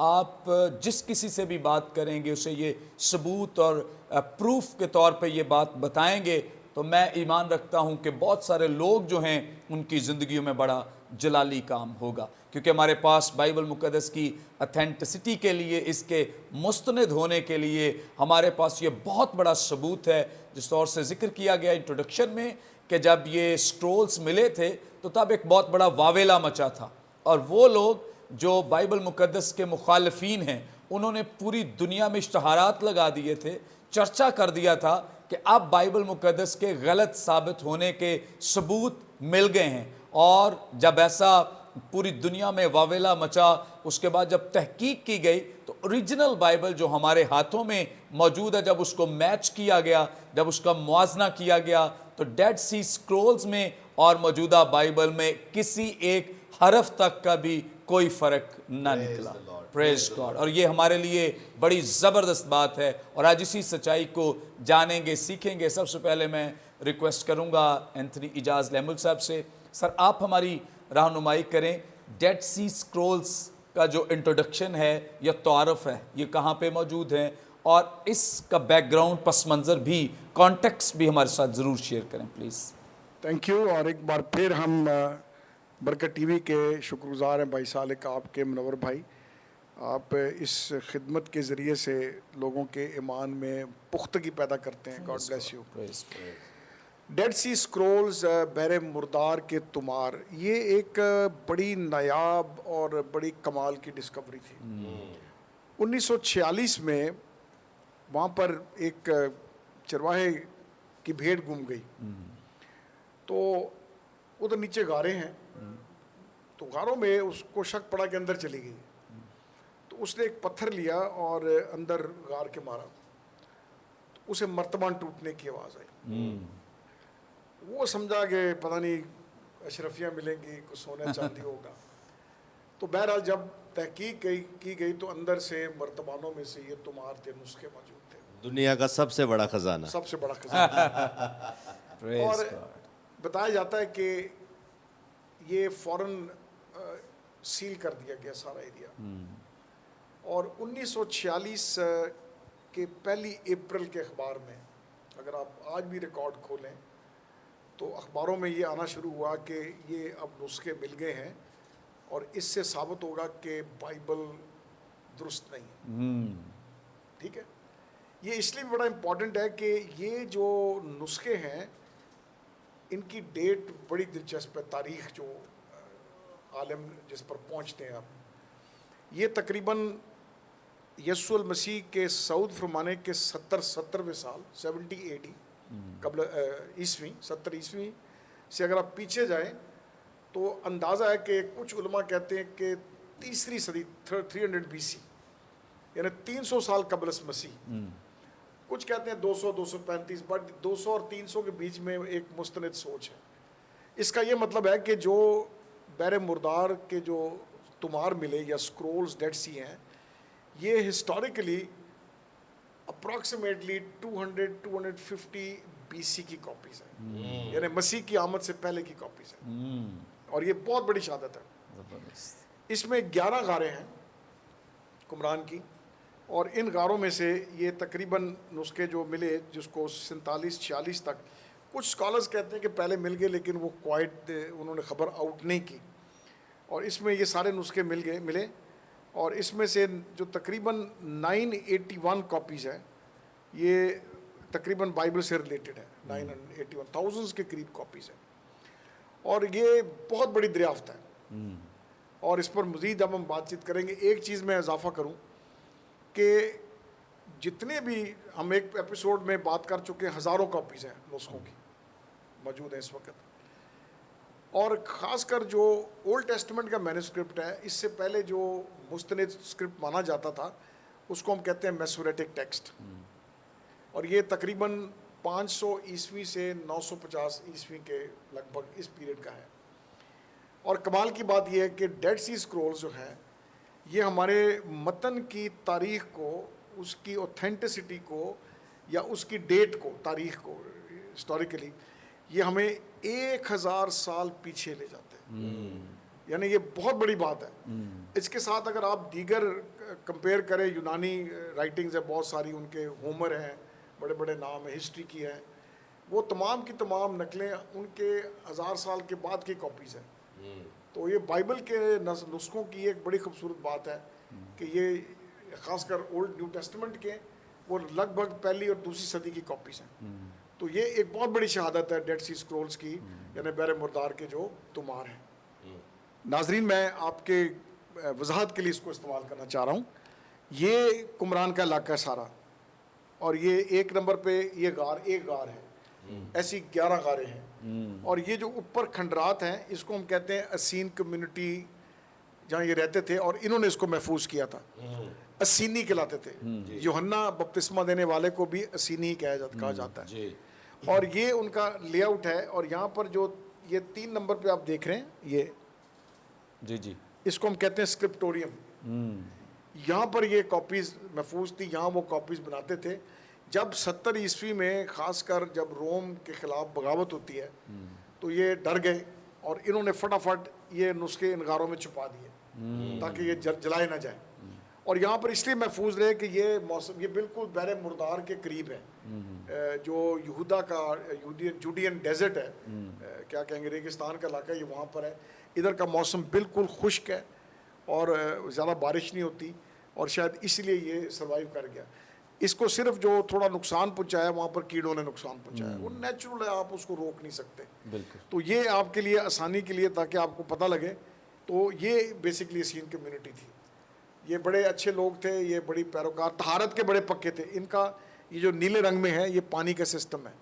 آپ جس کسی سے بھی بات کریں گے اسے یہ ثبوت اور پروف کے طور پہ یہ بات بتائیں گے تو میں ایمان رکھتا ہوں کہ بہت سارے لوگ جو ہیں ان کی زندگیوں میں بڑا جلالی کام ہوگا، کیونکہ ہمارے پاس بائبل مقدس کی اتھینٹسٹی کے لیے، اس کے مستند ہونے کے لیے ہمارے پاس یہ بہت بڑا ثبوت ہے، جس طور سے ذکر کیا گیا انٹروڈکشن میں کہ جب یہ سکرولز ملے تھے تو تب ایک بہت بڑا واویلا مچا تھا، اور وہ لوگ جو بائبل مقدس کے مخالفین ہیں انہوں نے پوری دنیا میں اشتہارات لگا دیے تھے، چرچا کر دیا تھا کہ اب بائبل مقدس کے غلط ثابت ہونے کے ثبوت مل گئے ہیں، اور جب ایسا پوری دنیا میں واویلا مچا اس کے بعد جب تحقیق کی گئی تو اوریجنل بائبل جو ہمارے ہاتھوں میں موجود ہے جب اس کو میچ کیا گیا، جب اس کا موازنہ کیا گیا تو ڈیڈ سی سکرولز میں اور موجودہ بائبل میں کسی ایک حرف تک کا بھی کوئی فرق نہ نکلا۔ پریز گاڈ۔ اور یہ ہمارے لیے بڑی زبردست بات ہے، اور آج اسی سچائی کو جانیں گے، سیکھیں گے۔ سب سے پہلے میں ریکویسٹ کروں گا اینتھنی اجاز لیمل صاحب سے، سر آپ ہماری رہنمائی کریں، ڈیڈ سی سکرولز کا جو انٹروڈکشن ہے یا تعارف ہے یہ کہاں پہ موجود ہے، اور اس کا بیک گراؤنڈ پس منظر بھی، کانٹیکسٹ بھی ہمارے ساتھ ضرور شیئر کریں پلیز۔ Thank you. اور ایک بار پھر ہم برکت ٹی وی کے شکر گزار ہیں بھائی صالح کا، آپ کے منور بھائی، آپ اس خدمت کے ذریعے سے لوگوں کے ایمان میں پختگی پیدا کرتے ہیں۔ God bless you. Dead Sea scrolls, بحر مردار کے تمار، یہ ایک بڑی نایاب اور بڑی کمال کی ڈسکوری تھی۔ 1946 میں وہاں پر ایک چرواہے کی بھیڑ گم گئی، تو ادھر نیچے غاریں ہیں، تو غاروں میں اس کو شک پڑا کہ اندر چلی گئی، تو اس نے ایک پتھر لیا اور اندر غار کے مارا، تو اسے مرتبان ٹوٹنے کی آواز آئی۔ وہ سمجھا کہ پتہ نہیں اشرفیاں ملیں گی، کچھ سونا چاندی ہوگا، تو بہرحال جب تحقیق کی گئی تو اندر سے مرتبانوں میں سے یہ تمہار تھے، نسخے موجود تھے، دنیا کا سب سے بڑا خزانہ، سب سے بڑا خزانہ۔ اور بتایا جاتا ہے کہ یہ فوراً سیل کر دیا گیا سارا ایریا، اور 1946 کے پہلی اپریل کے اخبار میں، اگر آپ آج بھی ریکارڈ کھولیں تو اخباروں میں یہ آنا شروع ہوا کہ یہ اب نسخے مل گئے ہیں اور اس سے ثابت ہوگا کہ بائبل درست نہیں ہے۔ ٹھیک ہے، یہ اس لیے بھی بڑا امپورٹنٹ ہے کہ یہ جو نسخے ہیں ان کی ڈیٹ بڑی دلچسپ ہے، تاریخ جو عالم جس پر پہنچتے ہیں آپ، یہ تقریباً یسوع المسیح کے صعود فرمانے کے 70ویں سال 70 AD قبل عیسوی 70 عیسوی سے اگر آپ پیچھے جائیں تو اندازہ ہے کہ کچھ علماء کہتے ہیں کہ تیسری صدی 300 BC، یعنی 300 سال قبل مسیح، کچھ کہتے ہیں 235، بٹ 200 اور 300 کے بیچ میں ایک مستند سوچ ہے۔ اس کا یہ مطلب ہے کہ جو بحر مردار کے جو تمار ملے یا سکرولز ڈیڈ سی ہیں، یہ ہسٹوریکلی اپروکسیمیٹلی 250 BC کی کاپیز ہیں، یعنی مسیح کی آمد سے پہلے کی کاپیز ہیں، اور یہ بہت بڑی شہادت ہے۔ اس میں 11 غاریں ہیں قمران کی، اور ان غاروں میں سے یہ تقریباً نسخے جو ملے جس کو 47-46 تک، کچھ اسکالرز کہتے ہیں کہ پہلے مل گئے لیکن وہ کوائٹ انہوں نے خبر آؤٹ نہیں کی، اور اس میں یہ سارے نسخے ملے، اور اس میں سے جو تقریباً 981 کاپیز ہیں یہ تقریباً بائبل سے ریلیٹڈ ہے، 981 تھاؤزنڈز کے قریب کاپیز ہیں، اور یہ بہت بڑی دریافت ہے۔ اور اس پر مزید اب ہم بات چیت کریں گے۔ ایک چیز میں اضافہ کروں کہ جتنے بھی ہم ایک ایپیسوڈ میں بات کر چکے ہیں، ہزاروں کاپیز ہیں نسخوں کی موجود ہیں اس وقت، اور خاص کر جو اولڈ ٹیسٹمنٹ کا مینوسکرپٹ ہے، اس سے پہلے جو مستند اسکرپٹ مانا جاتا تھا اس کو ہم کہتے ہیں میسوریٹک ٹیکسٹ، اور یہ تقریباً 500 عیسوی سے 950 عیسوی کے لگ بھگ اس پیریڈ کا ہے۔ اور کمال کی بات یہ ہے کہ ڈیڈ سی سکرولز جو ہیں یہ ہمارے متن کی تاریخ کو، اس کی اوتھینٹسٹی کو یا اس کی ڈیٹ کو، تاریخ کو ہسٹوریکلی یہ ہمیں 1000 سال پیچھے لے جاتے ہیں۔ یعنی یہ بہت بڑی بات ہے. اس کے ساتھ اگر آپ دیگر کمپیئر کریں, یونانی رائٹنگز ہیں بہت ساری, ان کے ہومر ہیں, بڑے بڑے نام ہیں, ہسٹری کی ہے, وہ تمام کی تمام نقلیں ان کے 1000 سال کے بعد کی کاپیز ہیں. تو یہ بائبل کے نسخوں کی ایک بڑی خوبصورت بات ہے کہ یہ خاص کر اولڈ نیو ٹیسٹمنٹ کے وہ لگ بھگ پہلی اور دوسری صدی کی کاپیز ہیں. تو یہ ایک بہت بڑی شہادت ہے ڈیڈ سی اسکرولز کی, یعنی بحر مردار کے جو تمار ہیں. ناظرین, میں آپ کے وضاحت کے لیے اس کو استعمال کرنا چاہ رہا ہوں. یہ کمران کا علاقہ ہے سارا, اور یہ 1 نمبر پہ یہ غار ایک غار ہے, ایسی 11 غاریں ہیں. اور یہ جو اوپر کھنڈرات ہیں اس کو ہم کہتے ہیں اسین کمیونٹی, جہاں یہ رہتے تھے, اور انہوں نے اس کو محفوظ کیا تھا. اسینی کہلاتے تھے. یوحنا بپتسمہ دینے والے کو بھی اسینی کہا جاتا ہے. اور یہ ان کا لے آؤٹ ہے. اور یہاں پر جو یہ 3 نمبر پہ آپ دیکھ رہے ہیں, یہ جی اس کو ہم کہتے ہیں اسکرپٹوریم. یہاں پر یہ کاپیز محفوظ تھی, یہاں وہ کاپیز بناتے تھے. جب 70 عیسوی میں خاص کر جب روم کے خلاف بغاوت ہوتی ہے تو یہ ڈر گئے, اور انہوں نے فٹافٹ یہ نسخے ان غاروں میں چھپا دیے تاکہ یہ جلائے نہ جائیں. اور یہاں پر اس لیے محفوظ رہے کہ یہ موسم, یہ بالکل بحر مردار کے قریب ہے, جو یہودا کا جوڈین ڈیزرٹ ہے, کیا کہیں گے, ریگستان کا علاقہ, یہ وہاں پر ہے. ادھر کا موسم بالکل خشک ہے اور زیادہ بارش نہیں ہوتی, اور شاید اس لیے یہ سروائیو کر گیا. اس کو صرف جو تھوڑا نقصان پہنچایا وہاں پر کیڑوں نے نقصان پہنچایا, وہ نیچرل ہے, آپ اس کو روک نہیں سکتے. تو یہ آپ کے لیے آسانی کے لیے, تاکہ آپ کو پتہ لگے. تو یہ بیسکلی اسین کمیونٹی تھی. یہ بڑے اچھے لوگ تھے, یہ بڑی پیروکار, طہارت کے بڑے پکے تھے. ان کا یہ جو نیلے رنگ میں ہے یہ پانی کا سسٹم ہے.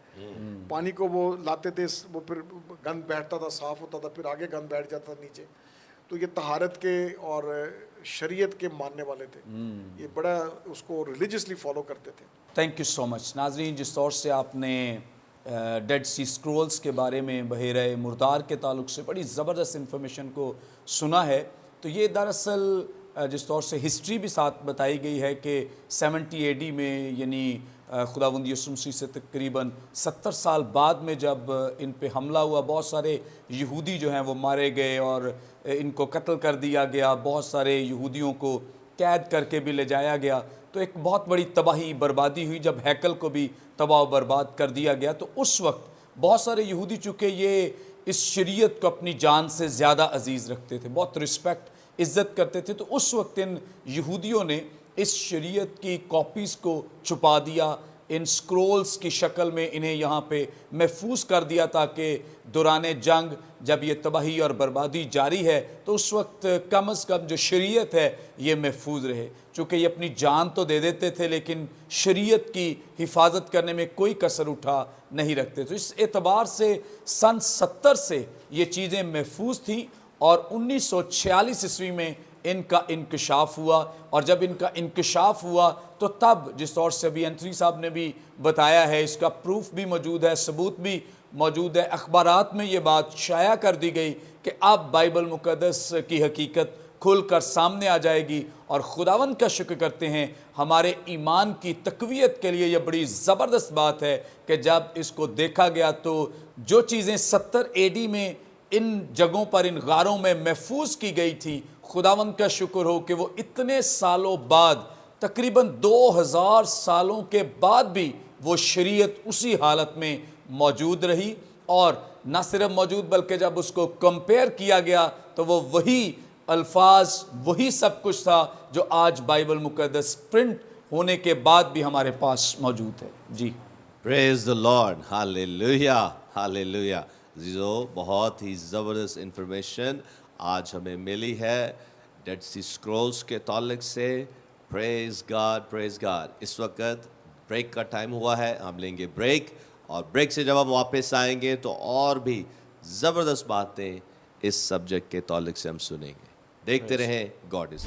پانی کو وہ لاتے تھے, وہ پھر گند بیٹھتا تھا, صاف ہوتا تھا, پھر آگے گند بیٹھ جاتا تھا نیچے. تو یہ طہارت کے اور شریعت کے ماننے والے تھے. یہ بڑا اس کو ریلیجسلی فالو کرتے تھے. تھینک یو سو مچ. ناظرین, جس طور سے آپ نے ڈیڈ سی اسکرولز کے بارے میں, بحیرہ مردار کے تعلق سے بڑی زبردست انفارمیشن کو سنا ہے, تو یہ دراصل جس طور سے ہسٹری بھی ساتھ بتائی گئی ہے کہ 70 AD میں, یعنی خداوند یسوع مسیح سے تقریباً 70 سال بعد میں جب ان پہ حملہ ہوا, بہت سارے یہودی جو ہیں وہ مارے گئے اور ان کو قتل کر دیا گیا, بہت سارے یہودیوں کو قید کر کے بھی لے جایا گیا. تو ایک بہت بڑی تباہی بربادی ہوئی جب ہیکل کو بھی تباہ و برباد کر دیا گیا. تو اس وقت بہت سارے یہودی, چونکہ یہ اس شریعت کو اپنی جان سے زیادہ عزیز رکھتے تھے, بہت رسپیکٹ عزت کرتے تھے, تو اس وقت ان یہودیوں نے اس شریعت کی کاپیز کو چھپا دیا, ان سکرولز کی شکل میں انہیں یہاں پہ محفوظ کر دیا, تاکہ دوران جنگ جب یہ تباہی اور بربادی جاری ہے تو اس وقت کم از کم جو شریعت ہے یہ محفوظ رہے. چونکہ یہ اپنی جان تو دے دیتے تھے لیکن شریعت کی حفاظت کرنے میں کوئی کسر اٹھا نہیں رکھتے. تو اس اعتبار سے سن 70 سے یہ چیزیں محفوظ تھیں, اور 1946 عیسوی میں ان کا انکشاف ہوا. اور جب ان کا انکشاف ہوا تو تب, جس طور سے ابھی انتھونی صاحب نے بھی بتایا ہے, اس کا پروف بھی موجود ہے, ثبوت بھی موجود ہے, اخبارات میں یہ بات شائع کر دی گئی کہ اب بائبل مقدس کی حقیقت کھل کر سامنے آ جائے گی. اور خداوند کا شکر کرتے ہیں, ہمارے ایمان کی تقویت کے لیے یہ بڑی زبردست بات ہے کہ جب اس کو دیکھا گیا تو جو چیزیں 70 AD میں ان جگہوں پر, ان غاروں میں محفوظ کی گئی تھی, خداوند کا شکر ہو کہ وہ اتنے سالوں بعد, تقریباً 2000 سالوں کے بعد بھی وہ شریعت اسی حالت میں موجود رہی. اور نہ صرف موجود بلکہ جب اس کو کمپیئر کیا گیا تو وہ وہی الفاظ, وہی سب کچھ تھا جو آج بائبل مقدس پرنٹ ہونے کے بعد بھی ہمارے پاس موجود ہے. جی, پریز دی لارڈ, ہاللیلویا, ہاللیلویا. عزیزو, بہت ہی زبردست انفارمیشن آج ہمیں ملی ہے ڈیڈ سی اسکرولز کے تعلق سے. پریز گاڈ, پریز گاڈ. اس وقت بریک کا ٹائم ہوا ہے, ہم لیں گے بریک, اور بریک سے جب ہم واپس آئیں گے تو اور بھی زبردست باتیں اس سبجیکٹ کے تعلق سے ہم سنیں گے. دیکھتے رہیں گاڈ از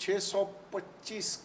625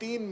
3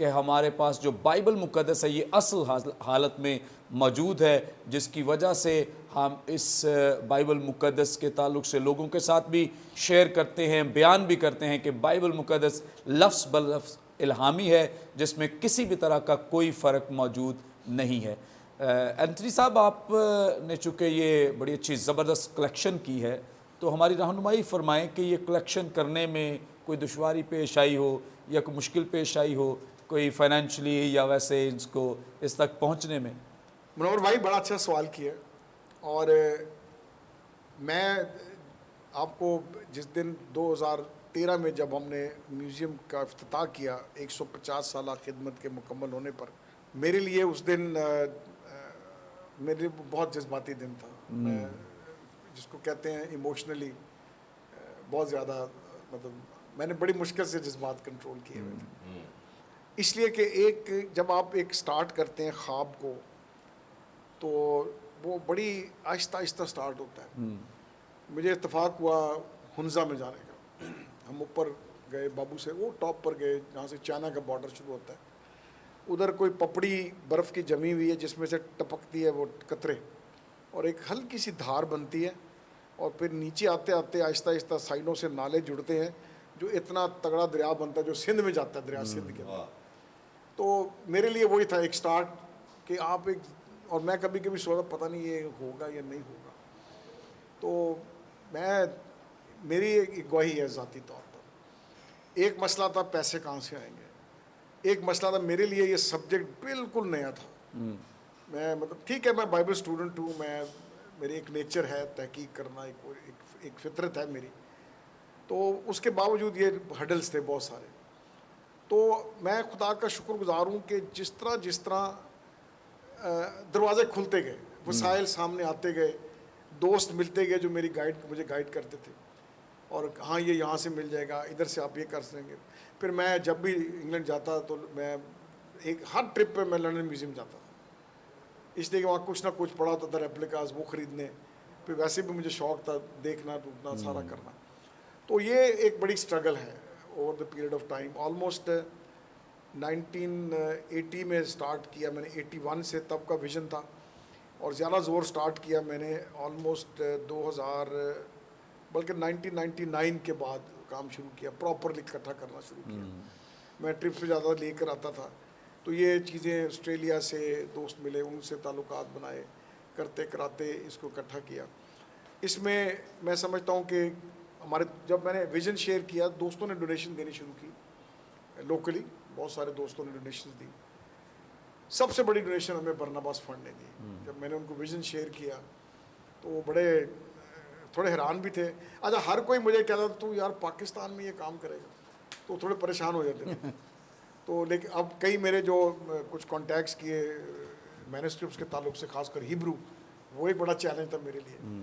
کہ ہمارے پاس جو بائبل مقدس ہے یہ اصل حالت میں موجود ہے، جس کی وجہ سے ہم اس بائبل مقدس کے تعلق سے لوگوں کے ساتھ بھی شیئر کرتے ہیں، بیان بھی کرتے ہیں کہ بائبل مقدس لفظ بلفظ الہامی ہے، جس میں کسی بھی طرح کا کوئی فرق موجود نہیں ہے۔ اینتھنی صاحب، آپ نے چونکہ یہ بڑی اچھی زبردست کلیکشن کی ہے، تو ہماری رہنمائی فرمائیں کہ یہ کلیکشن کرنے میں کوئی دشواری پیش آئی ہو یا کوئی مشکل پیش آئی ہو، کوئی فائنینشلی یا ویسے اس تک پہنچنے میں؟ منور بھائی بڑا اچھا سوال کیا، اور میں آپ کو جس دن 2013 میں جب ہم نے میوزیم کا افتتاح کیا 150 سالہ خدمت کے مکمل ہونے پر، میرے لیے اس دن میرے لیے بہت جذباتی دن تھا۔ میں جس کو کہتے ہیں ایموشنلی بہت زیادہ، مطلب میں نے بڑی مشکل سے جذبات کنٹرول کیے ہوئے تھے، اس لیے کہ جب آپ ایک سٹارٹ کرتے ہیں خواب کو تو وہ بڑی آہستہ آہستہ سٹارٹ ہوتا ہے۔ مجھے اتفاق ہوا ہنزا میں جانے کا، ہم اوپر گئے بابو سے، وہ ٹاپ پر گئے جہاں سے چائنا کا بارڈر شروع ہوتا ہے، ادھر کوئی پپڑی برف کی جمی ہوئی ہے جس میں سے ٹپکتی ہے وہ قطرے، اور ایک ہلکی سی دھار بنتی ہے، اور پھر نیچے آتے آتے آہستہ آہستہ سائڈوں سے نالے جڑتے ہیں، جو اتنا تگڑا دریا بنتا ہے جو سندھ میں جاتا ہے، دریا سندھ کے اندر۔ تو میرے لیے وہی تھا ایک سٹارٹ کہ آپ ایک، اور میں کبھی کبھی سوچا پتہ نہیں یہ ہوگا یا نہیں ہوگا، تو میری ایک گواہی ہے ذاتی طور پر۔ ایک مسئلہ تھا پیسے کہاں سے آئیں گے، ایک مسئلہ تھا میرے لیے یہ سبجیکٹ بالکل نیا تھا۔ میں مطلب ٹھیک ہے، میں بائبل اسٹوڈنٹ ہوں، میری ایک نیچر ہے تحقیق کرنا، ایک فطرت ہے میری، تو اس کے باوجود یہ ہڈلز تھے بہت سارے۔ تو میں خدا کا شکر گزار ہوں کہ جس طرح دروازے کھلتے گئے، وسائل سامنے آتے گئے، دوست ملتے گئے جو مجھے گائیڈ کرتے تھے، اور ہاں یہ یہاں سے مل جائے گا، ادھر سے آپ یہ کر سکیں گے۔ پھر میں جب بھی انگلینڈ جاتا تو میں ہر ٹرپ پہ میں لنڈن میوزیم جاتا تھا، اس لیے کہ وہاں کچھ نہ کچھ پڑا ہوتا تھا ریپلیکاز، وہ خریدنے، پھر ویسے بھی مجھے شوق تھا دیکھنا ٹوٹنا سارا کرنا۔ تو یہ ایک بڑی سٹرگل ہے over the period of time. Almost 1980 میں سٹارٹ کیا میں نے، 81 سے تب کا ویژن تھا، اور زیادہ زور سٹارٹ کیا میں نے آلموسٹ 2000 بلکہ 1999 کے بعد کام شروع کیا، پراپرلی اکٹھا کرنا شروع کیا۔ میں ٹرپ پہ زیادہ لے کر آتا تھا، تو یہ چیزیں آسٹریلیا سے دوست ملے، ان سے تعلقات بنائے، کرتے کراتے اس کو اکٹھا کیا۔ اس میں سمجھتا ہوں کہ جب میں نے ویژن شیئر کیا، دوستوں نے ڈونیشن دینی شروع کی، لوکلی بہت سارے دوستوں نے ڈونیشن دی۔ سب سے بڑی ڈونیشن ہمیں برناباس فنڈ نے دی۔ جب میں نے ان کو ویژن شیئر کیا تو وہ تھوڑے حیران بھی تھے۔ اچھا، ہر کوئی مجھے کہتا تھا تو یار پاکستان میں یہ کام کرے گا، تو تھوڑے پریشان ہو جاتے تھے۔ تو لیکن اب کئی میرے جو کچھ کانٹیکٹس کیے مینuscripts کے تعلق سے، خاص کر ہیبرو، وہ ایک بڑا چیلنج تھا میرے لیے۔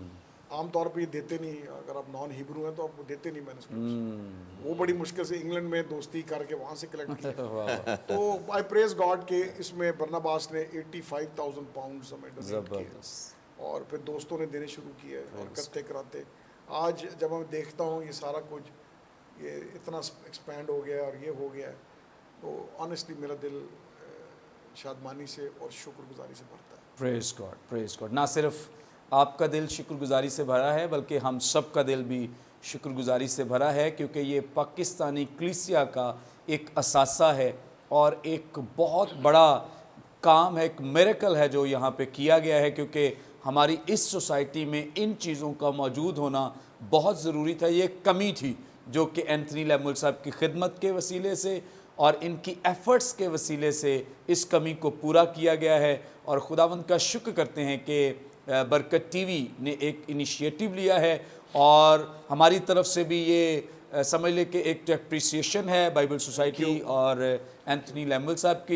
عام طور پہ یہ دیتے نہیں، اگر آپ نان ہیبرو ہیں تو آپ کو دیتے نہیں مینuscripts۔ وہ بڑی مشکل سے انگلینڈ میں دوستی کر کے وہاں سے کلیکٹ کیا۔ تو آئی پریز گاڈ کہ اس میں برناباس نے 85,000 پاؤنڈز ہمیں ڈونیٹ کیے، اور پھر دوستوں نے دینے شروع کیے، اور کرتے کراتے آج جب میں دیکھتا ہوں یہ سارا کچھ یہ اتنا ایکسپینڈ ہو گیا اور یہ ہو گیا ہے، تو آنیسٹلی میرا دل شادمانی سے اور شکر گزاری سے بھرتا ہے۔ پریز گاڈ، پریز گاڈ۔ نہ صرف آپ کا دل شکر گزاری سے بھرا ہے بلکہ ہم سب کا دل بھی شکر گزاری سے بھرا ہے، کیونکہ یہ پاکستانی کلیسیا کا ایک اثاثہ ہے اور ایک بہت بڑا کام ہے، ایک میریکل ہے جو یہاں پہ کیا گیا ہے، کیونکہ ہماری اس سوسائٹی میں ان چیزوں کا موجود ہونا بہت ضروری تھا۔ یہ ایک کمی تھی جو کہ اینتھنی لیمول صاحب کی خدمت کے وسیلے سے اور ان کی ایفرٹس کے وسیلے سے اس کمی کو پورا کیا گیا ہے، اور خداوند کا شکر کرتے ہیں کہ برکت ٹی وی نے ایک انیشیٹو لیا ہے، اور ہماری طرف سے بھی یہ سمجھ لے کہ ایک اپریسیشن ہے بائبل سوسائٹی اور اینتھنی لیمول صاحب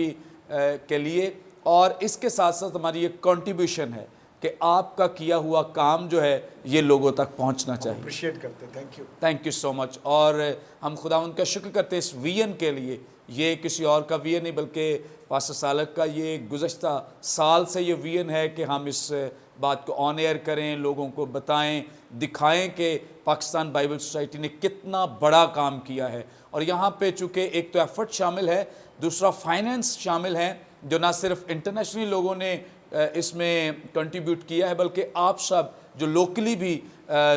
کے لیے، اور اس کے ساتھ ساتھ ہماری ایک کنٹریبیوشن ہے کہ آپ کا کیا ہوا کام جو ہے یہ لوگوں تک پہنچنا چاہیے۔ اپریشیٹ کرتے ہیں، thank you, thank you so much. اور ہم خداوند کا شکر کرتے ہیں اس وین کے لیے، یہ کسی اور کا وین نہیں بلکہ پاسٹر سالک کا یہ گزشتہ سال سے یہ وین ہے کہ ہم اس بات کو آن ایئر کریں، لوگوں کو بتائیں، دکھائیں کہ پاکستان بائبل سوسائٹی نے کتنا بڑا کام کیا ہے۔ اور یہاں پہ چونکہ ایک تو ایفرٹ شامل ہے، دوسرا فائنینس شامل ہیں جو نہ صرف انٹرنیشنلی لوگوں نے اس میں کنٹریبیوٹ کیا ہے بلکہ آپ سب جو لوکلی بھی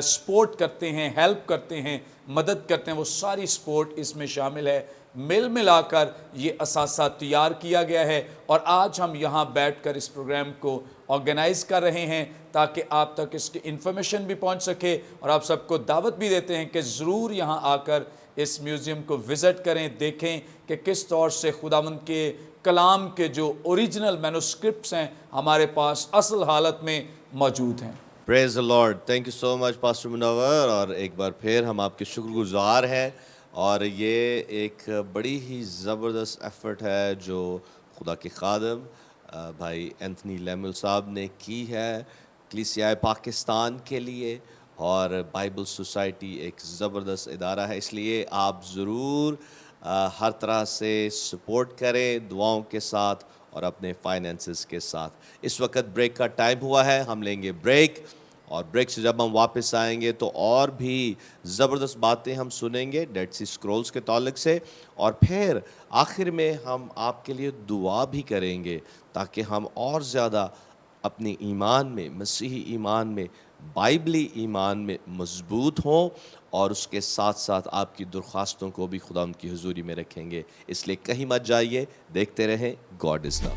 سپورٹ کرتے ہیں, ہیلپ کرتے ہیں, مدد کرتے ہیں, وہ ساری سپورٹ اس میں شامل ہے. مل ملا کر یہ اثاثہ تیار کیا گیا ہے اور آج ہم یہاں بیٹھ کر اس پروگرام کو آرگنائز کر رہے ہیں تاکہ آپ تک اس کی انفارمیشن بھی پہنچ سکے, اور آپ سب کو دعوت بھی دیتے ہیں کہ ضرور یہاں آ کر اس میوزیم کو وزٹ کریں, دیکھیں کہ کس طور سے خداوند کے کلام کے جو اوریجنل مینوسکرپٹس ہیں ہمارے پاس اصل حالت میں موجود ہیں. Praise the lord. Thank you so much pastor Munawar, اور ایک بار پھر ہم آپ کے شکر گزار ہیں, اور یہ ایک بڑی ہی زبردست ایفرٹ ہے جو خدا کے خادم بھائی اینتھنی لیمل صاحب نے کی ہے کلیسیائے پاکستان کے لیے, اور بائبل سوسائٹی ایک زبردست ادارہ ہے, اس لیے آپ ضرور ہر طرح سے سپورٹ کریں دعاؤں کے ساتھ اور اپنے فائنینسز کے ساتھ. اس وقت بریک کا ٹائم ہوا ہے, ہم لیں گے بریک, اور بریک سے جب ہم واپس آئیں گے تو اور بھی زبردست باتیں ہم سنیں گے ڈیڈ سی اسکرولز کے تعلق سے, اور پھر آخر میں ہم آپ کے لیے دعا بھی کریں گے تاکہ ہم اور زیادہ اپنے ایمان میں, مسیحی ایمان میں, بائبلی ایمان میں مضبوط ہوں, اور اس کے ساتھ ساتھ آپ کی درخواستوں کو بھی خدا ان کی حضوری میں رکھیں گے. اس لیے کہیں مت جائیے, دیکھتے رہیں God is love.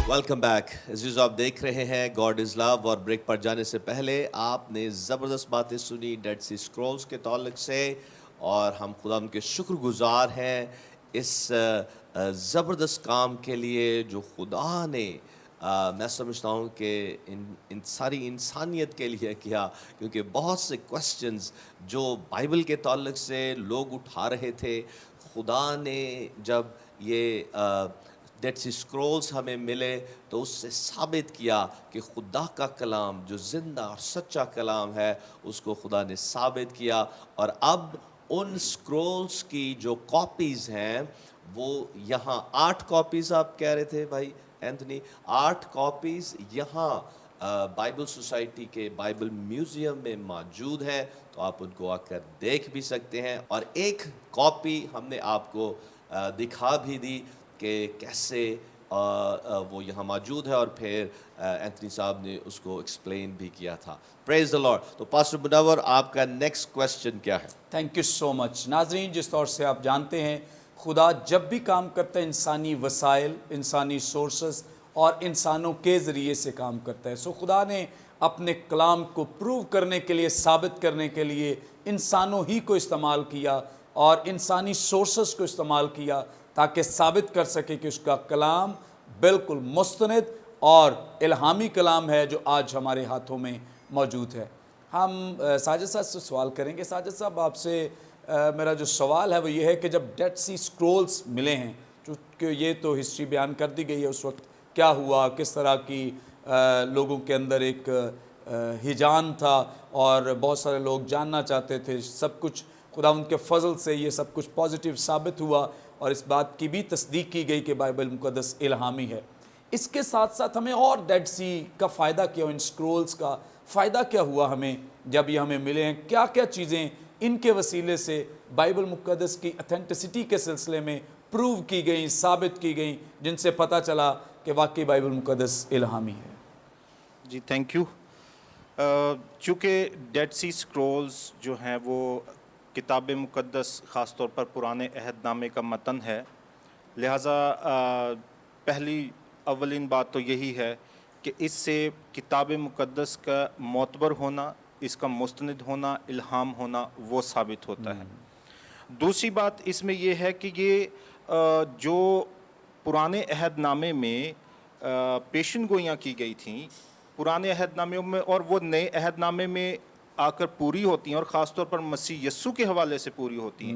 Welcome back. عزیزو, آپ دیکھ رہے ہیں گاڈ از لو, اور بریک پر جانے سے پہلے آپ نے زبردست باتیں سنی ڈیڈ سی اسکرولز کے تعلق سے, اور ہم خدا ان کے شکر گزار ہیں اس زبردست کام کے لیے جو خدا نے میں سمجھتا ہوں کہ ان ساری انسانیت کے لیے کیا, کیونکہ بہت سے کوسچنز جو بائبل کے تعلق سے لوگ اٹھا رہے تھے, خدا نے جب یہ ڈیڈ سی اسکرولز ہمیں ملے تو اس سے ثابت کیا کہ خدا کا کلام جو زندہ اور سچا کلام ہے اس کو خدا نے ثابت کیا. اور اب ان اسکرولز کی جو کاپیز ہیں وہ یہاں 8 کاپیز آپ کہہ رہے تھے بھائی اینتھنی, 8 کاپیز یہاں بائبل سوسائٹی کے بائبل میوزیم میں موجود ہیں, تو آپ ان کو آ کر دیکھ بھی سکتے ہیں. اور ایک کاپی ہم نے آپ کو دکھا بھی دی کہ کیسے وہ یہاں موجود ہے, اور پھر اینتھنی صاحب نے اس کو ایکسپلین بھی کیا تھا. پریز دی لارڈ. تو پاسٹر منور, آپ کا نیکسٹ کویسچن کیا ہے؟ تھینک یو سو مچ. ناظرین, جس طور سے آپ جانتے ہیں خدا جب بھی کام کرتا ہے انسانی وسائل, انسانی سورسز اور انسانوں کے ذریعے سے کام کرتا ہے. سو خدا نے اپنے کلام کو پروو کرنے کے لیے, ثابت کرنے کے لیے انسانوں ہی کو استعمال کیا اور انسانی سورسز کو استعمال کیا تاکہ ثابت کر سکے کہ اس کا کلام بالکل مستند اور الہامی کلام ہے جو آج ہمارے ہاتھوں میں موجود ہے. ہم ساجد صاحب سے سوال کریں گے. ساجد صاحب, آپ سے میرا جو سوال ہے وہ یہ ہے کہ جب ڈیڈ سی اسکرولز ملے ہیں, چونکہ یہ تو ہسٹری بیان کر دی گئی ہے, اس وقت کیا ہوا, کس طرح کی لوگوں کے اندر ایک ہیجان تھا اور بہت سارے لوگ جاننا چاہتے تھے, سب کچھ خدا ان کے فضل سے یہ سب کچھ پازیٹیو ثابت ہوا, اور اس بات کی بھی تصدیق کی گئی کہ بائبل مقدس الہامی ہے. اس کے ساتھ ساتھ ہمیں اور ڈیڈ سی کا فائدہ کیا, ان اسکرولز کا فائدہ کیا ہوا ہمیں جب یہ ہمیں ملے ہیں, کیا کیا چیزیں ان کے وسیلے سے بائبل مقدس کی اتھینٹسٹی کے سلسلے میں پروو کی گئیں, ثابت کی گئیں, جن سے پتہ چلا کہ واقعی بائبل مقدس الہامی ہے. جی تھینک یو. چونکہ ڈیڈ سی اسکرولز جو ہیں وہ کتاب مقدس خاص طور پر پرانے عہد نامے کا متن ہے, لہٰذا پہلی اولین بات تو یہی ہے کہ اس سے کتاب مقدس کا معتبر ہونا, اس کا مستند ہونا, الہام ہونا وہ ثابت ہوتا ہے. دوسری بات اس میں یہ ہے کہ یہ جو پرانے عہد نامے میں پیشن گوئیاں کی گئی تھیں پرانے عہد نامے میں, اور وہ نئے عہد نامے میں آ کر پوری ہوتی ہیں, اور خاص طور پر مسیح یسوع کے حوالے سے پوری ہوتی ہیں.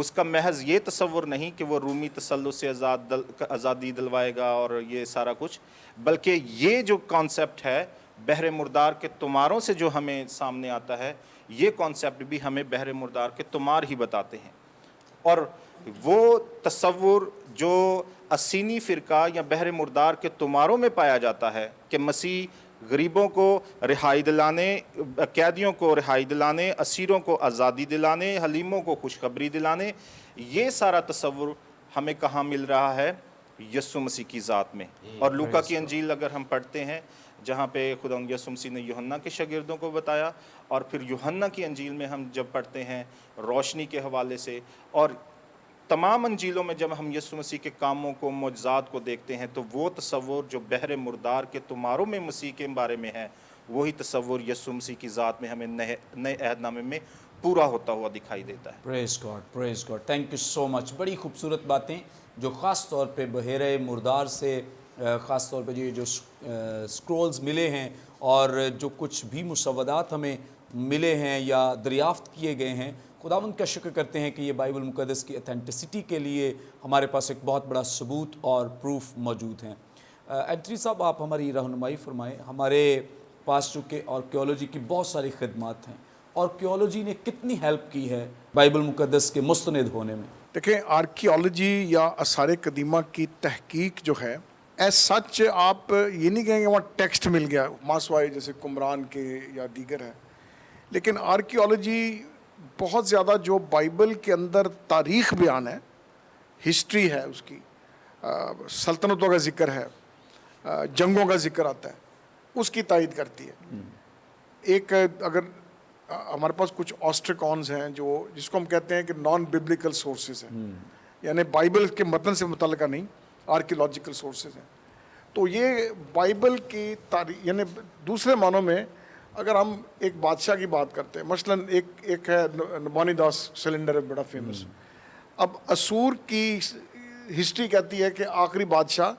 اس کا محض یہ تصور نہیں کہ وہ رومی تسلط سے آزادی دلوائے گا اور یہ سارا کچھ، بلکہ یہ جو کانسیپٹ ہے بحر مردار کے تماروں سے جو ہمیں سامنے آتا ہے، یہ کانسیپٹ بھی ہمیں بحر مردار کے تمار ہی بتاتے ہیں۔ اور وہ تصور جو اسینی فرقہ یا بحر مردار کے تماروں میں پایا جاتا ہے کہ مسیح غریبوں کو رہائی دلانے، قیدیوں کو رہائی دلانے، اسیروں کو آزادی دلانے، حلیموں کو خوشخبری دلانے، یہ سارا تصور ہمیں کہاں مل رہا ہے؟ یسوع مسیح کی ذات میں۔ اور لوکا کی انجیل اگر ہم پڑھتے ہیں جہاں پہ خدا یسوع مسیح نے یوحنا کے شاگردوں کو بتایا، اور پھر یوحنا کی انجیل میں ہم جب پڑھتے ہیں روشنی کے حوالے سے، اور تمام انجیلوں میں جب ہم یسوع مسیح کے کاموں کو، معجزات کو دیکھتے ہیں، تو وہ تصور جو بحر مردار کے تماروں میں مسیح کے بارے میں ہے، وہی تصور یسوع مسیح کی ذات میں ہمیں نئے عہد نامے میں پورا ہوتا ہوا دکھائی دیتا ہے۔ پریز گاڈ، تھینک یو سو مچ۔ بڑی خوبصورت باتیں جو خاص طور پہ بحیرہ مردار سے، خاص طور پہ جو سکرولز ملے ہیں اور جو کچھ بھی مسودات ہمیں ملے ہیں یا دریافت کیے گئے ہیں، خداوند کا شکر کرتے ہیں کہ یہ بائبل مقدس کی اتھینٹسٹی کے لیے ہمارے پاس ایک بہت بڑا ثبوت اور پروف موجود ہیں۔ اینتھنی صاحب، آپ ہماری رہنمائی فرمائیں۔ ہمارے پاس چونکہ آرکیولوجی کی بہت ساری خدمات ہیں، آرکیولوجی نے کتنی ہیلپ کی ہے بائبل مقدس کے مستند ہونے میں؟ دیکھیں، آرکیولوجی یا آثار قدیمہ کی تحقیق جو ہے، ایز سچ آپ یہ نہیں کہیں گے وہاں ٹیکسٹ مل گیا ماسوائے جیسے قمران کے یا دیگر ہے، لیکن آرکیولوجی بہت زیادہ جو بائبل کے اندر تاریخ بیان ہے، ہسٹری ہے اس کی، سلطنتوں کا ذکر ہے، جنگوں کا ذکر آتا ہے، اس کی تائید کرتی ہے۔ ایک اگر ہمارے پاس کچھ آسٹریکونز ہیں جو جس کو ہم کہتے ہیں کہ نان ببلیکل سورسز ہیں، یعنی بائبل کے متن سے متعلقہ نہیں، آرکیولوجیکل سورسز ہیں، تو یہ بائبل کی تاریخ، یعنی دوسرے معنوں میں اگر ہم ایک بادشاہ کی بات کرتے ہیں، مثلاً ایک ہے نبونی داس سلنڈر ہے بڑا فیمس، اب اسور کی ہسٹری کہتی ہے کہ آخری بادشاہ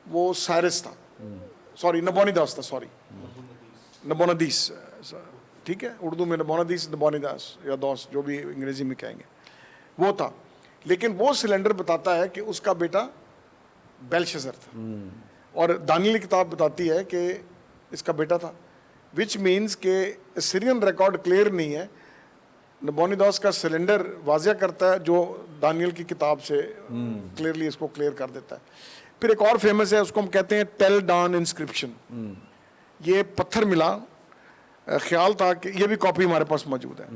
وہ سائرس تھا، سوری نبونی داس تھا، سوری نبوندیس، ٹھیک ہے، اردو میں نبوندیس، نبونی داس یا دوس جو بھی انگریزی میں کہیں گے، وہ تھا، لیکن وہ سلنڈر بتاتا ہے کہ اس کا بیٹا بیلشزر تھا، اور دانیل کی کتاب بتاتی ہے کہ اس کا بیٹا تھا، وچ مینز کہ سیرین ریکارڈ کلیئر نہیں ہے، نبونی داس کا سلنڈر واضح کرتا ہے جو دانیل کی کتاب سے کلیئرلی اس کو کلیئر کر دیتا ہے۔ پھر ایک اور فیمس ہے، اس کو ہم کہتے ہیں ٹیل ڈان انسکرپشن، یہ پتھر ملا، خیال تھا کہ یہ بھی کاپی ہمارے پاس موجود ہے،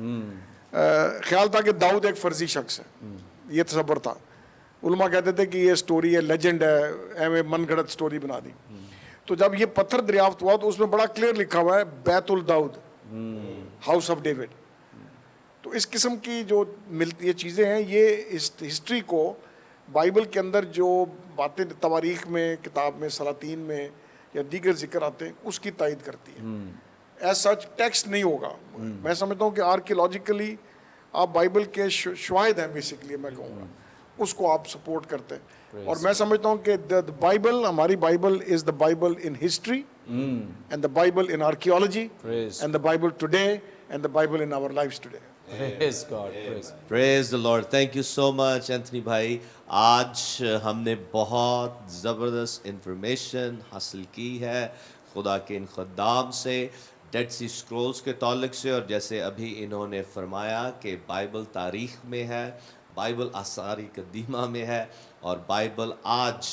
خیال تھا کہ داؤد ایک فرضی شخص ہے، یہ تصور تھا، علماء کہتے تھے کہ یہ سٹوری ہے، لیجنڈ ہے، ایویں من گھڑت سٹوری بنا دی۔ تو جب یہ پتھر دریافت ہوا تو اس میں بڑا کلیئر لکھا ہوا ہے بیت الداؤد، ہاؤس آف ڈیوڈ۔ تو اس قسم کی جو ملتی یہ چیزیں ہیں، یہ ہسٹری کو بائبل کے اندر جو باتیں تواریخ میں، کتاب میں، سلاطین میں یا دیگر ذکر آتے ہیں، اس کی تائید کرتی ہے۔ ایز سچ ٹیکسٹ نہیں ہوگا، میں سمجھتا ہوں کہ آرکیولوجیکلی آپ بائبل کے شواہد ہیں، بیسیکلی میں کہوں گا اس کو آپ سپورٹ کرتے ہیں، اور میں سمجھتا ہوں کہ بائبل، ہماری Bible is the Bible in history and the Bible in archaeology and the Bible today and the Bible in our lives today. Praise God, praise the lord, thank you so much Anthony بھائی۔ آج ہم نے بہت زبردست information حاصل کی ہے خدا کے ان خدام سے، ڈیڈ سی اسکرولز کے تعلق سے، اور جیسے ابھی انہوں نے فرمایا کہ بائبل تاریخ میں ہے، بائبل آثار قدیمہ میں ہے، اور بائبل آج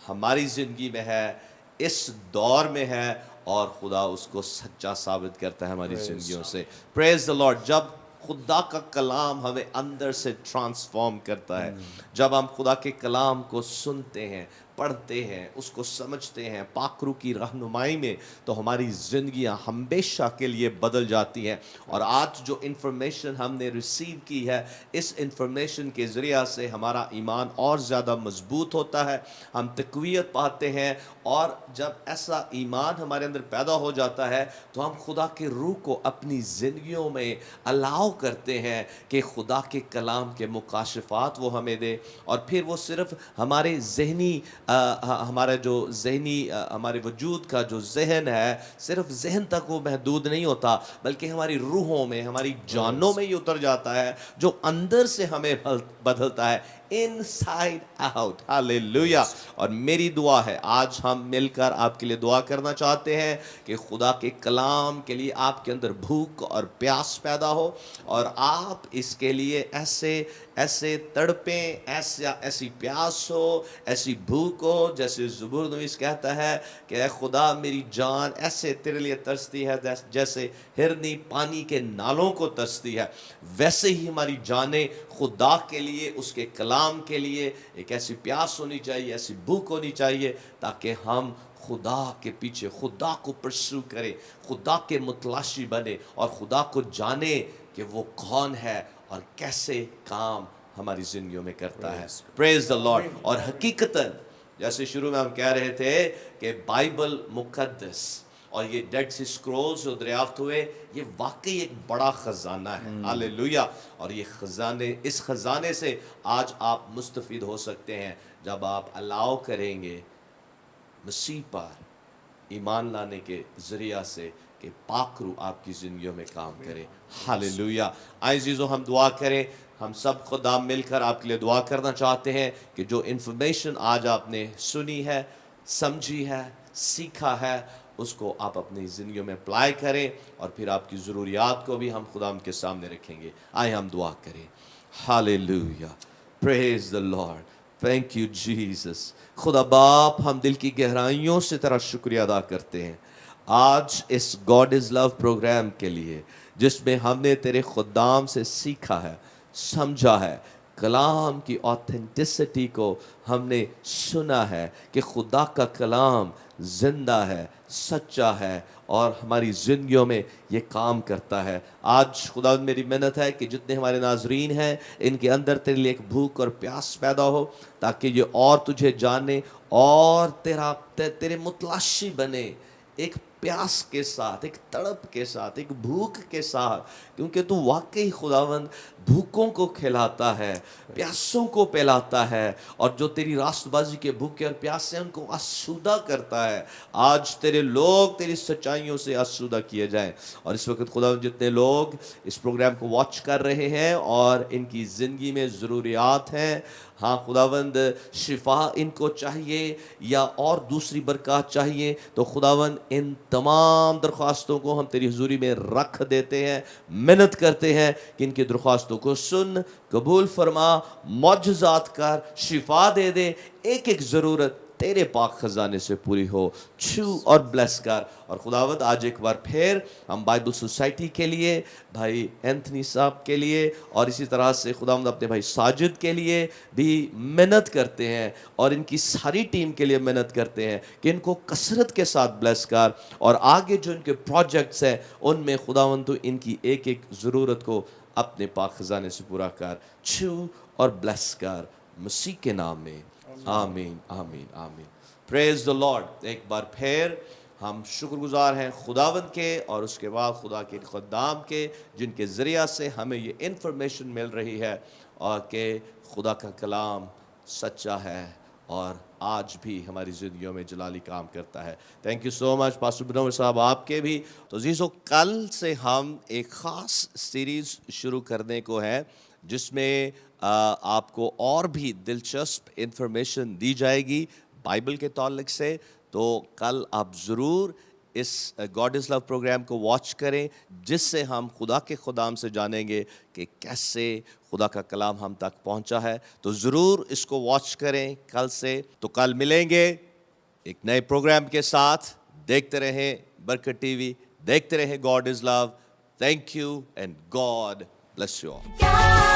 ہماری زندگی میں ہے، اس دور میں ہے، اور خدا اس کو سچا ثابت کرتا ہے ہماری زندگیوں سے۔ پریز دی لارڈ۔ جب خدا کا کلام ہمیں اندر سے ٹرانسفارم کرتا ہے، جب ہم خدا کے کلام کو سنتے ہیں، پڑھتے ہیں، اس کو سمجھتے ہیں پاک روح کی رہنمائی میں، تو ہماری زندگیاں ہمیشہ کے لیے بدل جاتی ہیں۔ اور آج جو انفارمیشن ہم نے ریسیو کی ہے، اس انفارمیشن کے ذریعہ سے ہمارا ایمان اور زیادہ مضبوط ہوتا ہے، ہم تقویت پاتے ہیں، اور جب ایسا ایمان ہمارے اندر پیدا ہو جاتا ہے تو ہم خدا کے روح کو اپنی زندگیوں میں الاؤ کرتے ہیں کہ خدا کے کلام کے مکاشفات وہ ہمیں دے، اور پھر وہ صرف ہمارے ذہنی ہمارا جو ذہنی ہمارے وجود کا جو ذہن ہے صرف ذہن تک وہ محدود نہیں ہوتا بلکہ ہماری روحوں میں ہماری جانوں میں یہ اتر جاتا ہے جو اندر سے ہمیں بدلتا ہے inside out ہاللیلویا اور میری دعا ہے آج ہم مل کر آپ کے لیے دعا کرنا چاہتے ہیں کہ خدا کے کلام کے لیے آپ کے اندر بھوک اور پیاس پیدا ہو اور آپ اس کے لیے ایسے تڑپیں ایسی پیاس ہو ایسی بھوک ہو جیسے زبور نویس کہتا ہے کہ اے خدا میری جان ایسے تیرے لیے ترستی ہے جیسے ہرنی پانی کے نالوں کو ترستی ہے ویسے ہی ہماری جانیں خدا کے لیے اس کے کلام کے لیے ایک ایسی پیاس ہونی چاہیے ایسی بھوک ہونی چاہیے تاکہ ہم خدا کے پیچھے خدا کو پرسو کرے خدا کے متلاشی بنے اور خدا کو جانے کہ وہ کون ہے اور کیسے کام ہماری زندگیوں میں کرتا ہے پریز دا لارڈ اور حقیقتاً جیسے شروع میں ہم کہہ رہے تھے کہ بائبل مقدس اور یہ ڈیڈ سی سکرولز جو دریافت ہوئے یہ واقعی ایک بڑا خزانہ ہے ہاللیلویا اور یہ اس خزانے سے آج آپ مستفید ہو سکتے ہیں جب آپ الاؤ کریں گے مسیح پر ایمان لانے کے ذریعہ سے کہ پاک روح آپ کی زندگیوں میں کام کرے ہاللیلویا آئیں عزیزو ہم دعا کریں ہم سب خدا مل کر آپ کے لیے دعا کرنا چاہتے ہیں کہ جو انفارمیشن آج آپ نے سنی ہے سمجھی ہے سیکھا ہے اس کو آپ اپنی زندگیوں میں اپلائی کریں اور پھر آپ کی ضروریات کو بھی ہم خدا کے سامنے رکھیں گے آئیں ہم دعا کریں ہاللیلویا پریز the lord thank you Jesus خدا باپ ہم دل کی گہرائیوں سے تیرا شکریہ ادا کرتے ہیں آج اس گاڈ از لو پروگرام کے لیے جس میں ہم نے تیرے خدام سے سیکھا ہے سمجھا ہے کلام کی آتھینٹسٹی کو ہم نے سنا ہے کہ خدا کا کلام زندہ ہے سچا ہے اور ہماری زندگیوں میں یہ کام کرتا ہے آج خدا میری محنت ہے کہ جتنے ہمارے ناظرین ہیں ان کے اندر تیرے لیے ایک بھوک اور پیاس پیدا ہو تاکہ یہ اور تجھے جانے اور تیرے متلاشی بنے ایک پیاس کے ساتھ ایک تڑپ کے ساتھ ایک بھوک کے ساتھ کیونکہ تو واقعی خداوند بھوکوں کو کھلاتا ہے پیاسوں کو پلاتا ہے اور جو تیری راست بازی کے بھوکے اور پیاسے ان کو آسودہ کرتا ہے آج تیرے لوگ تیری سچائیوں سے آسودہ کیے جائیں اور اس وقت خداوند جتنے لوگ اس پروگرام کو واچ کر رہے ہیں اور ان کی زندگی میں ضروریات ہیں ہاں خداوند شفا ان کو چاہیے یا اور دوسری برکات چاہیے تو خداوند ان تمام درخواستوں کو ہم تیری حضوری میں رکھ دیتے ہیں محنت کرتے ہیں کہ ان کی درخواستوں کو سن قبول فرما معجزات کر شفا دے دے ایک ایک ضرورت تیرے پاک خزانے سے پوری ہو چھو اور بلیس کر اور خداوند آج ایک بار پھر ہم بائبل سوسائٹی کے لیے بھائی اینتھنی صاحب کے لیے اور اسی طرح سے خداوند اپنے بھائی ساجد کے لیے بھی محنت کرتے ہیں اور ان کی ساری ٹیم کے لیے محنت کرتے ہیں کہ ان کو کثرت کے ساتھ بلیس کر اور آگے جو ان کے پروجیکٹس ہیں ان میں خداوند تو ان کی ایک ایک ضرورت کو اپنے پاک خزانے سے پورا کر چھو اور بلیس کر مسیح کے نام میں آمین آمین آمین پریز دی لارڈ ایک بار پھر ہم شکر گزار ہیں خداوند کے اور اس کے بعد خدا کے خدام کے جن کے ذریعہ سے ہمیں یہ انفارمیشن مل رہی ہے اور کہ خدا کا کلام سچا ہے اور آج بھی ہماری زندگیوں میں جلالی کام کرتا ہے thank you so much pastor Munawar صاحب آپ کے بھی تو عزیزو کل سے ہم ایک خاص سیریز شروع کرنے کو ہے جس میں آپ کو اور بھی دلچسپ انفارمیشن دی جائے گی بائبل کے تعلق سے تو کل آپ ضرور اس گاڈ از لو پروگرام کو واچ کریں جس سے ہم خدا کے خدام سے جانیں گے کہ کیسے خدا کا کلام ہم تک پہنچا ہے تو ضرور اس کو واچ کریں کل سے تو کل ملیں گے ایک نئے پروگرام کے ساتھ دیکھتے رہیں برکت ٹی وی دیکھتے رہیں God is love thank you and God bless you all